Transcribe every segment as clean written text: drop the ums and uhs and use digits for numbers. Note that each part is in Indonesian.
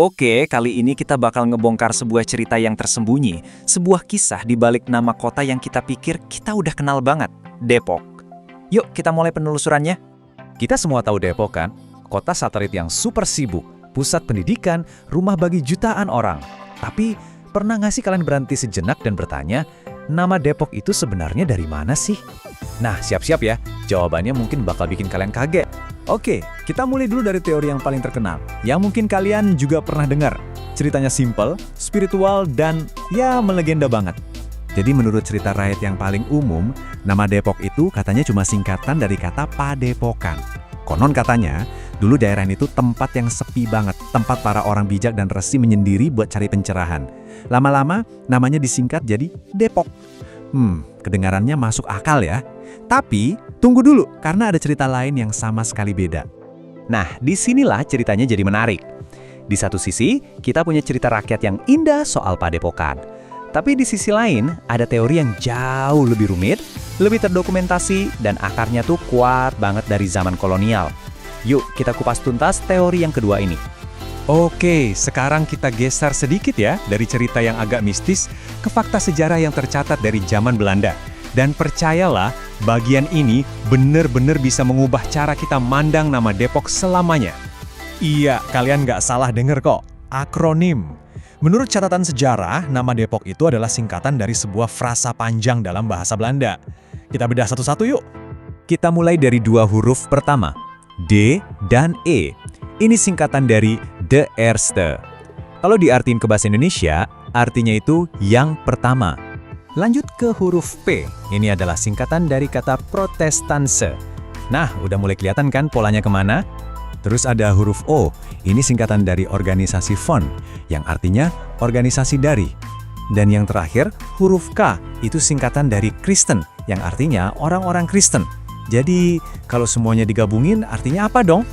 Oke, kali ini kita bakal ngebongkar sebuah cerita yang tersembunyi, sebuah kisah di balik nama kota yang kita pikir kita udah kenal banget, Depok. Yuk, kita mulai penelusurannya. Kita semua tahu Depok kan? Kota satelit yang super sibuk, pusat pendidikan, rumah bagi jutaan orang. Tapi, pernah nggak sih kalian berhenti sejenak dan bertanya, nama Depok itu sebenarnya dari mana sih? Nah, siap-siap ya, jawabannya mungkin bakal bikin kalian kaget. Oke, kita mulai dulu dari teori yang paling terkenal, yang mungkin kalian juga pernah dengar. Ceritanya simple, spiritual, dan ya melegenda banget. Jadi menurut cerita rakyat yang paling umum, nama Depok itu katanya cuma singkatan dari kata Padepokan. Konon katanya, dulu daerah ini tuh tempat yang sepi banget, tempat para orang bijak dan resi menyendiri buat cari pencerahan. Lama-lama, namanya disingkat jadi Depok. Kedengarannya masuk akal ya. Tapi, tunggu dulu, karena ada cerita lain yang sama sekali beda. Nah, disinilah ceritanya jadi menarik. Di satu sisi, kita punya cerita rakyat yang indah soal Padepokan. Tapi di sisi lain, ada teori yang jauh lebih rumit, lebih terdokumentasi, dan akarnya tuh kuat banget dari zaman kolonial. Yuk, kita kupas tuntas teori yang kedua ini. Oke, sekarang kita geser sedikit ya dari cerita yang agak mistis ke fakta sejarah yang tercatat dari zaman Belanda. Dan percayalah, bagian ini benar-benar bisa mengubah cara kita mandang nama Depok selamanya. Iya, kalian nggak salah dengar kok. Akronim. Menurut catatan sejarah, nama Depok itu adalah singkatan dari sebuah frasa panjang dalam bahasa Belanda. Kita bedah satu-satu yuk. Kita mulai dari dua huruf pertama, D dan E. Ini singkatan dari De Eerste. Kalau diartiin ke bahasa Indonesia, artinya itu yang pertama. Lanjut ke huruf P. Ini adalah singkatan dari kata Protestanse. Nah, udah mulai kelihatan kan polanya kemana? Terus ada huruf O. Ini singkatan dari organisasi VON, yang artinya organisasi dari. Dan yang terakhir, huruf K. Itu singkatan dari Kristen, yang artinya orang-orang Kristen. Jadi, kalau semuanya digabungin, artinya apa dong?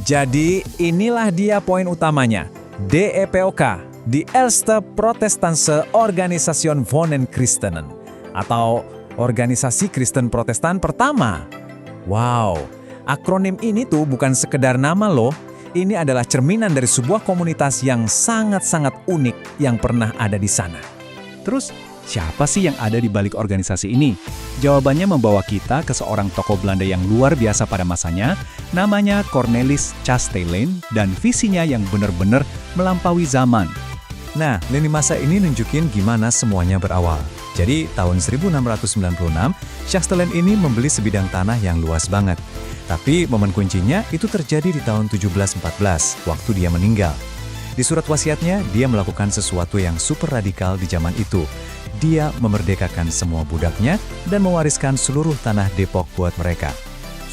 Jadi, inilah dia poin utamanya. DEPOK, Die Eerste Protestantse Organisation van Christenen, atau Organisasi Kristen Protestan Pertama. Wow, akronim ini tuh bukan sekedar nama loh. Ini adalah cerminan dari sebuah komunitas yang sangat-sangat unik yang pernah ada di sana. Terus, siapa sih yang ada di balik organisasi ini? Jawabannya membawa kita ke seorang tokoh Belanda yang luar biasa pada masanya, namanya Cornelis Chastelain, dan visinya yang benar-benar melampaui zaman. Nah, lini masa ini nunjukin gimana semuanya berawal. Jadi, tahun 1696, Chastelain ini membeli sebidang tanah yang luas banget. Tapi momen kuncinya itu terjadi di tahun 1714, waktu dia meninggal. Di surat wasiatnya, dia melakukan sesuatu yang super radikal di zaman itu. Dia memerdekakan semua budaknya dan mewariskan seluruh tanah Depok buat mereka.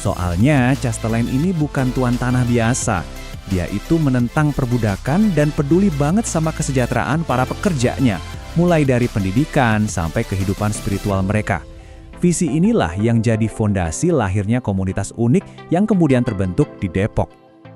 Soalnya, Chastelain ini bukan tuan tanah biasa. Dia itu menentang perbudakan dan peduli banget sama kesejahteraan para pekerjanya, mulai dari pendidikan sampai kehidupan spiritual mereka. Visi inilah yang jadi fondasi lahirnya komunitas unik yang kemudian terbentuk di Depok.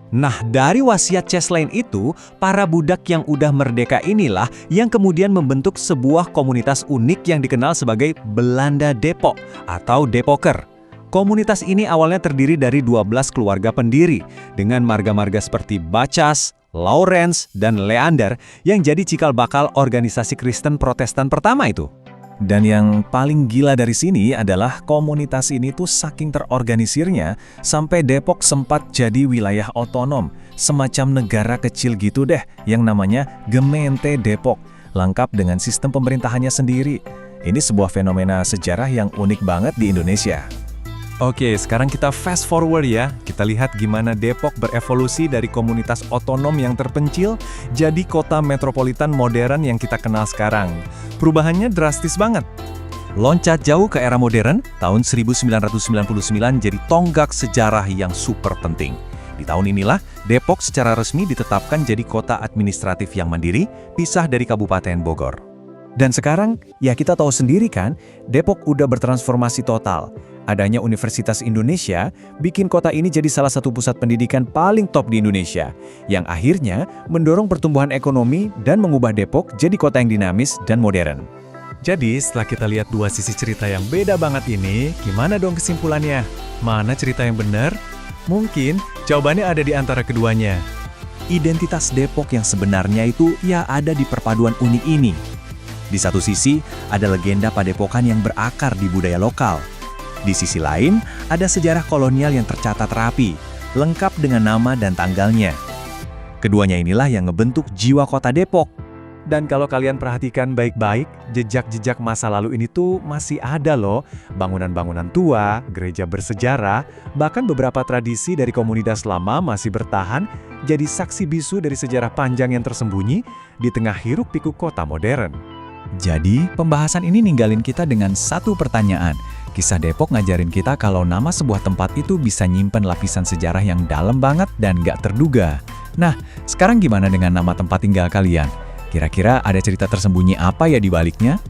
Nah, dari wasiat Chastelain itu, para budak yang udah merdeka inilah yang kemudian membentuk sebuah komunitas unik yang dikenal sebagai Belanda Depok atau Depoker. Komunitas ini awalnya terdiri dari 12 keluarga pendiri, dengan marga-marga seperti Bacchus, Lawrence, dan Leander yang jadi cikal bakal organisasi Kristen Protestan pertama itu. Dan yang paling gila dari sini adalah komunitas ini tuh saking terorganisirnya sampai Depok sempat jadi wilayah otonom, semacam negara kecil gitu deh yang namanya Gemeente Depok, lengkap dengan sistem pemerintahannya sendiri. Ini sebuah fenomena sejarah yang unik banget di Indonesia. Oke, sekarang kita fast forward ya. Kita lihat gimana Depok berevolusi dari komunitas otonom yang terpencil jadi kota metropolitan modern yang kita kenal sekarang. Perubahannya drastis banget. Loncat jauh ke era modern, tahun 1999 jadi tonggak sejarah yang super penting. Di tahun inilah, Depok secara resmi ditetapkan jadi kota administratif yang mandiri, pisah dari Kabupaten Bogor. Dan sekarang, ya kita tahu sendiri kan, Depok udah bertransformasi total. Adanya Universitas Indonesia bikin kota ini jadi salah satu pusat pendidikan paling top di Indonesia, yang akhirnya mendorong pertumbuhan ekonomi dan mengubah Depok jadi kota yang dinamis dan modern. Jadi, setelah kita lihat dua sisi cerita yang beda banget ini, gimana dong kesimpulannya? Mana cerita yang benar? Mungkin jawabannya ada di antara keduanya. Identitas Depok yang sebenarnya itu ya ada di perpaduan unik ini. Di satu sisi, ada legenda Padepokan yang berakar di budaya lokal. Di sisi lain, ada sejarah kolonial yang tercatat rapi, lengkap dengan nama dan tanggalnya. Keduanya inilah yang ngebentuk jiwa kota Depok. Dan kalau kalian perhatikan baik-baik, jejak-jejak masa lalu ini tuh masih ada loh. Bangunan-bangunan tua, gereja bersejarah, bahkan beberapa tradisi dari komunitas lama masih bertahan jadi saksi bisu dari sejarah panjang yang tersembunyi di tengah hiruk-pikuk kota modern. Jadi, pembahasan ini ninggalin kita dengan satu pertanyaan. Kisah Depok ngajarin kita kalau nama sebuah tempat itu bisa nyimpen lapisan sejarah yang dalam banget dan gak terduga. Nah, sekarang gimana dengan nama tempat tinggal kalian? Kira-kira ada cerita tersembunyi apa ya di baliknya?